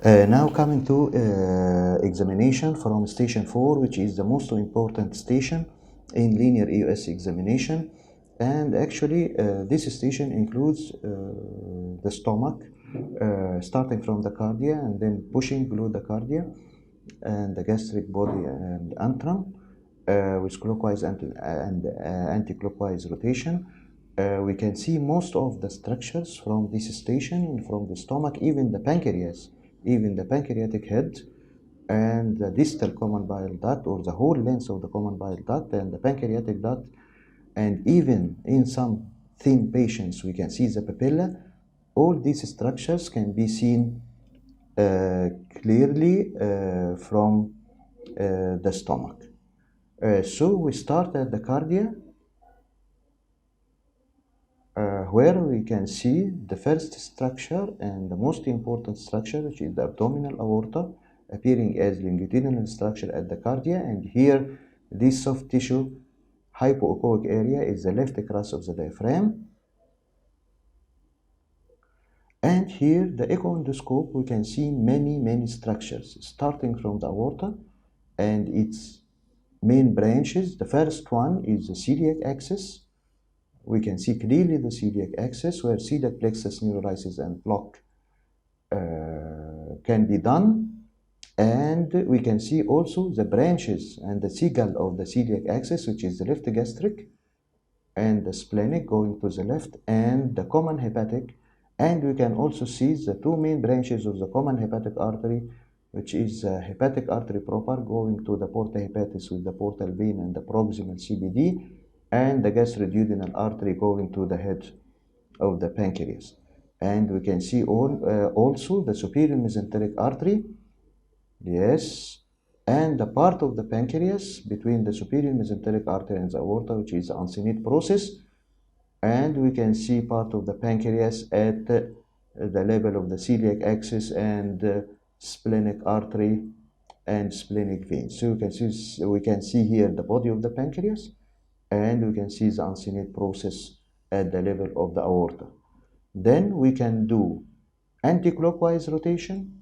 Now coming to examination from station 4, which is the most important station in linear EOS examination. And actually this station includes the stomach, starting from the cardia and then pushing below the cardia and the gastric body and antrum with clockwise and anti-clockwise rotation. We can see most of the structures from this station, from the stomach, even the pancreas, even the pancreatic head and the distal common bile duct, or the whole length of the common bile duct and the pancreatic duct, and even in some thin patients we can see the papilla. All these structures can be seen clearly from the stomach. So we start at the cardia, where we can see the first structure and the most important structure, which is the abdominal aorta, appearing as longitudinal structure at the cardia. And here, this soft tissue hypoechoic area is the left crus of the diaphragm. And here, the echo endoscope, we can see many structures, starting from the aorta and its main branches. The first one is the celiac axis. We can see clearly the celiac axis, where celiac plexus neurolysis and block can be done. And we can see also the branches and the seagull of the celiac axis, which is the left gastric and the splenic going to the left, and the common hepatic. And we can also see the two main branches of the common hepatic artery, which is the hepatic artery proper going to the porta hepatis with the portal vein and the proximal CBD, and the gastroduodenal artery going to the head of the pancreas. And we can see also the superior mesenteric artery, yes, and the part of the pancreas between the superior mesenteric artery and the aorta, which is the uncinate process. And we can see part of the pancreas at the level of the celiac axis and splenic artery and splenic vein. So we can see here the body of the pancreas, and we can see the uncinate process at the level of the aorta. Then we can do anti-clockwise rotation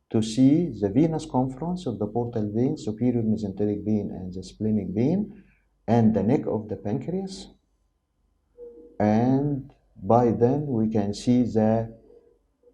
to see the venous confluence of the portal vein, superior mesenteric vein and the splenic vein, and the neck of the pancreas. And by then we can see the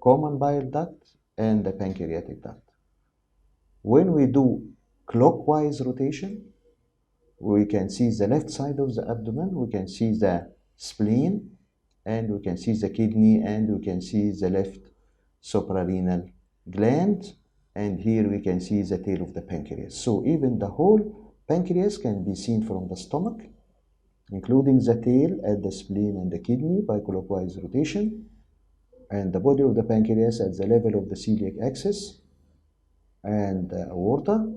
common bile duct and the pancreatic duct. When we do clockwise rotation, we can see the left side of the abdomen, we can see the spleen, and we can see the kidney, and we can see the left suprarenal gland, and here we can see the tail of the pancreas. So even the whole pancreas can be seen from the stomach, including the tail at the spleen and the kidney by clockwise rotation, and the body of the pancreas at the level of the celiac axis and the aorta,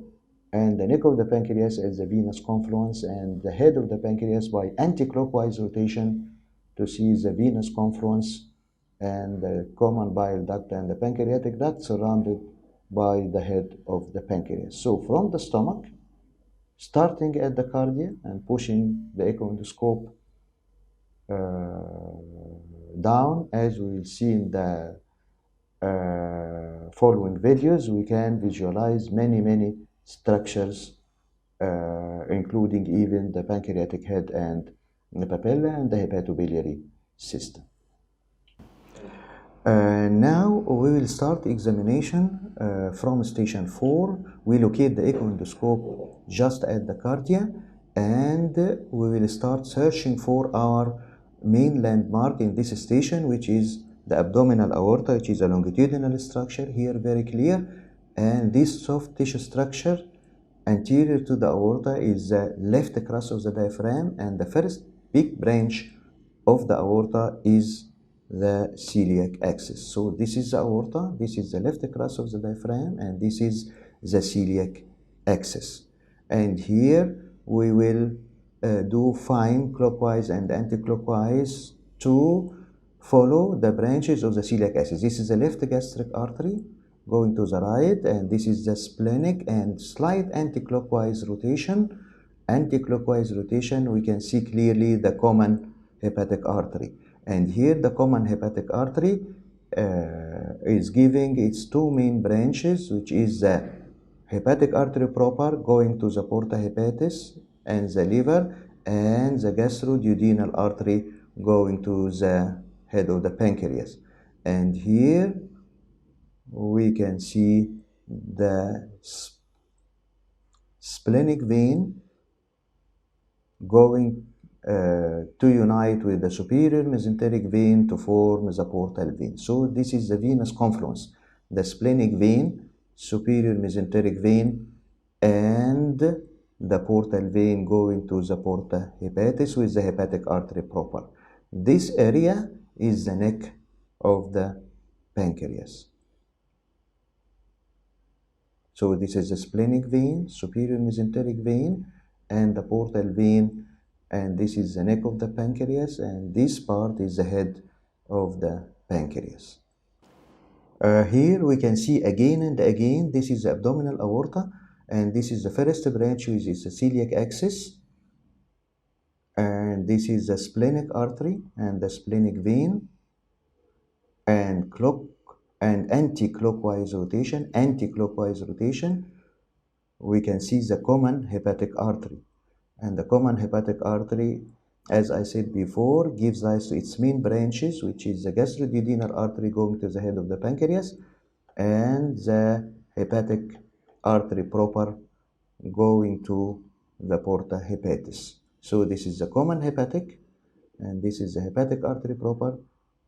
and the neck of the pancreas as the venous confluence, and the head of the pancreas by anti-clockwise rotation to see the venous confluence and the common bile duct and the pancreatic duct surrounded by the head of the pancreas. So from the stomach, starting at the cardia and pushing the echo endoscope down, as we will see in the following videos, we can visualize many structures, including even the pancreatic head and the papilla and the hepatobiliary system. Now we will start examination from station 4. We locate the echo endoscope just at the cardia, and we will start searching for our main landmark in this station, which is the abdominal aorta, which is a longitudinal structure here, very clear. And this soft tissue structure anterior to the aorta is the left crus of the diaphragm, and the first big branch of the aorta is the celiac axis. So this is the aorta, this is the left crus of the diaphragm, and this is the celiac axis. And here we will do fine clockwise and anti-clockwise to follow the branches of the celiac axis. This is the left gastric artery going to the right, and this is the splenic, and slight anti-clockwise rotation. Anti-clockwise rotation, we can see clearly the common hepatic artery. And here the common hepatic artery is giving its two main branches, which is the hepatic artery proper going to the porta hepatis and the liver, and the gastroduodenal artery going to the head of the pancreas. And here we can see the splenic vein going to unite with the superior mesenteric vein to form the portal vein. So this is the venous confluence, the splenic vein, superior mesenteric vein, and the portal vein going to the porta hepatis with the hepatic artery proper. This area is the neck of the pancreas. So this is the splenic vein, superior mesenteric vein, and the portal vein, and this is the neck of the pancreas, and this part is the head of the pancreas. Here we can see again and again, this is the abdominal aorta, and this is the first branch, which is the celiac axis, and this is the splenic artery and the splenic vein, and anti-clockwise rotation, we can see the common hepatic artery. And the common hepatic artery, as I said before, gives rise to its main branches, which is the gastroduodenal artery going to the head of the pancreas, and the hepatic artery proper going to the porta hepatis. So this is the common hepatic, and this is the hepatic artery proper,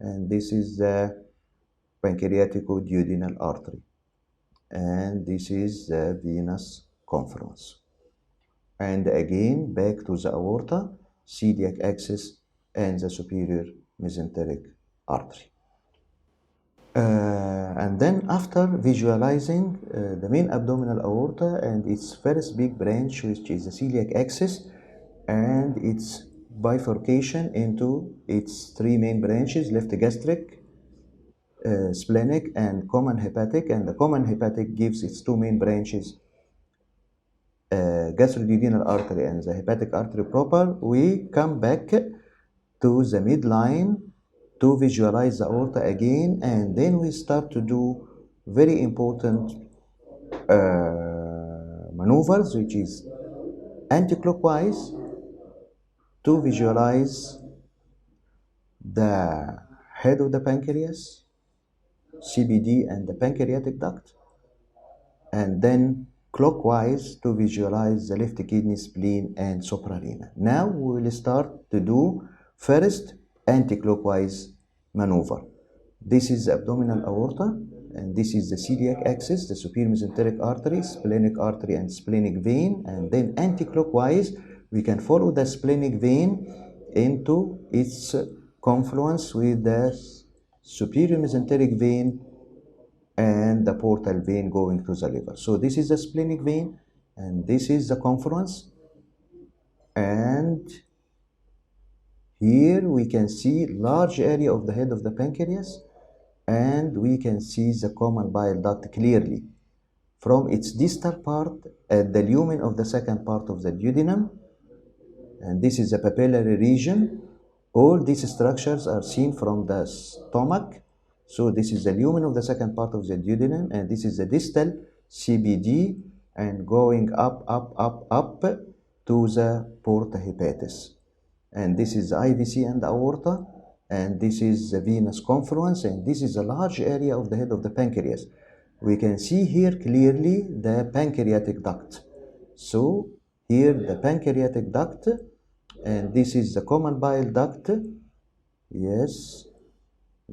and this is the pancreatico-duodenal artery, and this is the venous confluence. And again back to the aorta, celiac axis, and the superior mesenteric artery. And then after visualizing the main abdominal aorta and its first big branch, which is the celiac axis, and its bifurcation into its three main branches, left gastric, splenic, and common hepatic, and the common hepatic gives its two main branches, gastroduodenal artery and the hepatic artery proper, we come back to the midline to visualize the aorta again, and then we start to do very important maneuvers, which is anti-clockwise, to visualize the head of the pancreas, CBD, and the pancreatic duct, and then clockwise to visualize the left kidney, spleen, and suprarenal. Now we will start to do first anti-clockwise maneuver. This is the abdominal aorta, and this is the celiac axis, the superior mesenteric artery, splenic artery, and splenic vein. And then anti-clockwise, we can follow the splenic vein into its confluence with the superior mesenteric vein and the portal vein going to the liver. So this is the splenic vein, and this is the confluence, and here we can see large area of the head of the pancreas, and we can see the common bile duct clearly from its distal part at the lumen of the second part of the duodenum, and this is the papillary region. All these structures are seen from the stomach. So this is the lumen of the second part of the duodenum, and this is the distal CBD, and going up to the porta hepatis. And this is the IVC and the aorta, and this is the venous confluence, and this is a large area of the head of the pancreas. We can see here clearly the pancreatic duct. So here the pancreatic duct, and this is the common bile duct. Yes.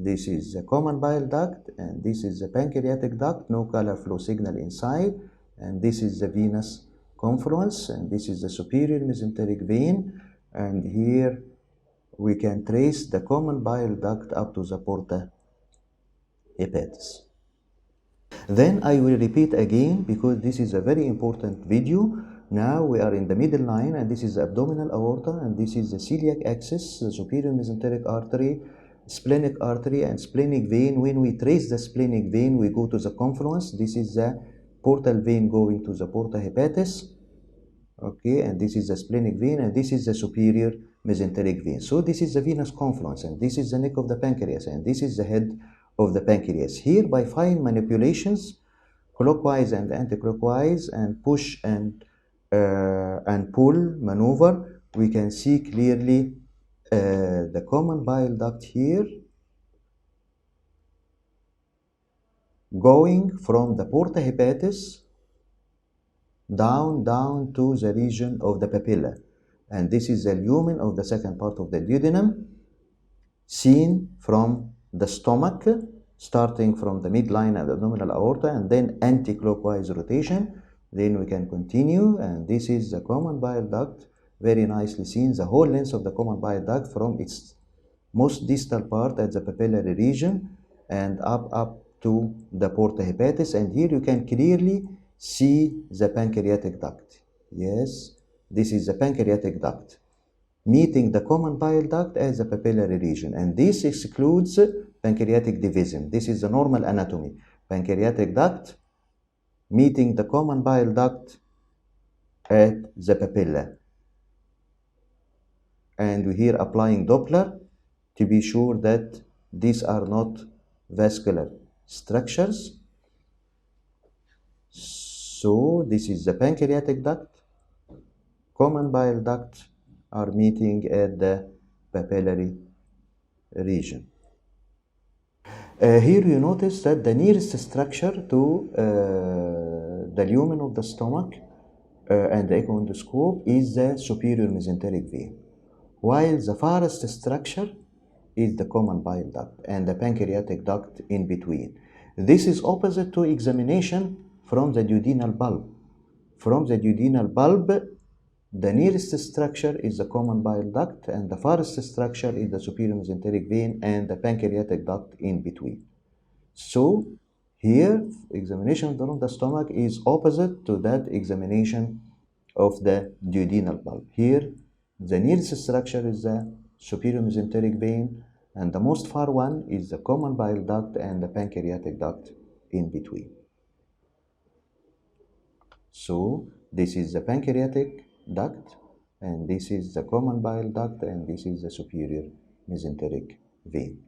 This is the common bile duct, and this is the pancreatic duct, no color flow signal inside, and this is the venous confluence, and this is the superior mesenteric vein, and here we can trace the common bile duct up to the porta hepatis. Then I will repeat again because this is a very important video. Now we are in the middle line, and this is the abdominal aorta, and this is the celiac axis, the superior mesenteric artery, splenic artery, and splenic vein. When we trace the splenic vein, we go to the confluence. This is the portal vein going to the porta hepatis. Okay, and this is the splenic vein, and this is the superior mesenteric vein. So this is the venous confluence, and this is the neck of the pancreas, and this is the head of the pancreas. Here, by fine manipulations, clockwise and anti-clockwise, and push and pull maneuver, we can see clearly the common bile duct here going from the porta hepatis down to the region of the papilla. And this is the lumen of the second part of the duodenum, seen from the stomach, starting from the midline of the abdominal aorta, and then anti-clockwise rotation. Then we can continue, and this is the common bile duct, very nicely seen, the whole length of the common bile duct from its most distal part at the papillary region and up to the porta hepatis. And here you can clearly see the pancreatic duct. Yes, this is the pancreatic duct, meeting the common bile duct as the papillary region, and this excludes pancreatic division. This is the normal anatomy. Pancreatic duct meeting the common bile duct at the papilla. And we here applying Doppler to be sure that these are not vascular structures. So this is the pancreatic duct, common bile duct are meeting at the papillary region. Here you notice that the nearest structure to the lumen of the stomach and the echo endoscope is the superior mesenteric vein, while the farthest structure is the common bile duct and the pancreatic duct in between. This is opposite to examination from the duodenal bulb. From the duodenal bulb, the nearest structure is the common bile duct, and the farthest structure is the superior mesenteric vein and the pancreatic duct in between. So here, examination of the stomach is opposite to that examination of the duodenal bulb. Here, the nearest structure is the superior mesenteric vein, and the most far one is the common bile duct and the pancreatic duct in between. So this is the pancreatic duct, and this is the common bile duct, and this is the superior mesenteric vein.